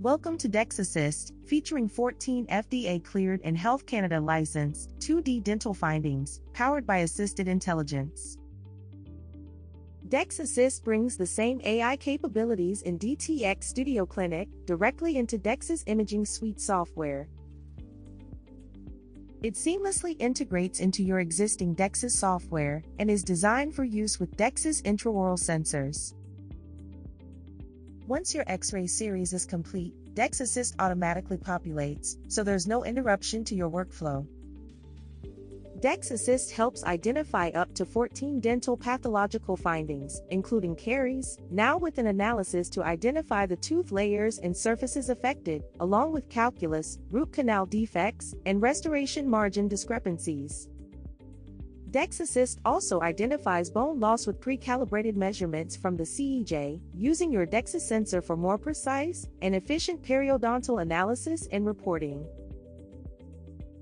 Welcome to DEXassist, featuring 14 FDA-cleared and Health Canada licensed 2D dental findings, powered by assisted intelligence. DEXassist brings the same AI capabilities in DTX Studio Clinic directly into DEXIS Imaging Suite software. It seamlessly integrates into your existing DEXIS software and is designed for use with DEXIS intraoral sensors. Once your X-ray series is complete, DEXassist automatically populates, so there's no interruption to your workflow. DEXassist helps identify up to 14 dental pathological findings, including caries, now with an analysis to identify the tooth layers and surfaces affected, along with calculus, root canal defects, and restoration margin discrepancies. DEXassist also identifies bone loss with pre-calibrated measurements from the CEJ, using your DEXIS sensor for more precise and efficient periodontal analysis and reporting.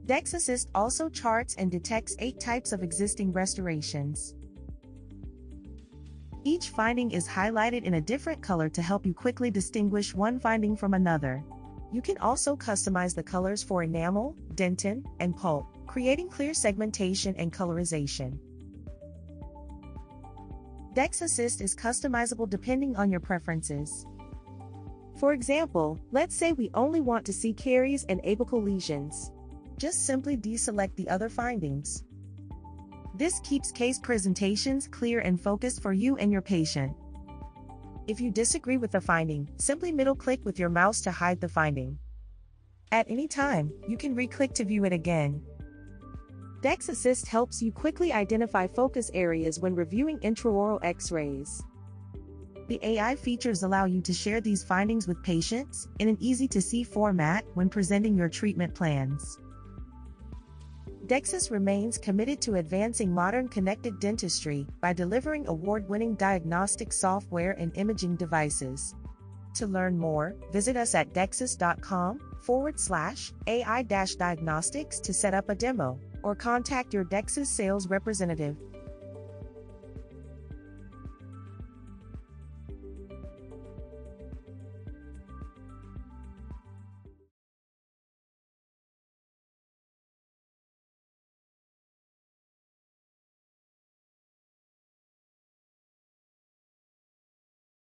DEXassist also charts and detects 8 types of existing restorations. Each finding is highlighted in a different color to help you quickly distinguish one finding from another. You can also customize the colors for enamel, dentin, and pulp, creating clear segmentation and colorization. DEXassist is customizable depending on your preferences. For example, let's say we only want to see caries and apical lesions. Just simply deselect the other findings. This keeps case presentations clear and focused for you and your patient. If you disagree with the finding, simply middle-click with your mouse to hide the finding. At any time, you can re-click to view it again. DEXassist helps you quickly identify focus areas when reviewing intraoral X-rays. The AI features allow you to share these findings with patients in an easy-to-see format when presenting your treatment plans. DEXIS remains committed to advancing modern connected dentistry by delivering award-winning diagnostic software and imaging devices. To learn more, visit us at dexis.com/AI-diagnostics to set up a demo, or contact your DEXIS sales representative.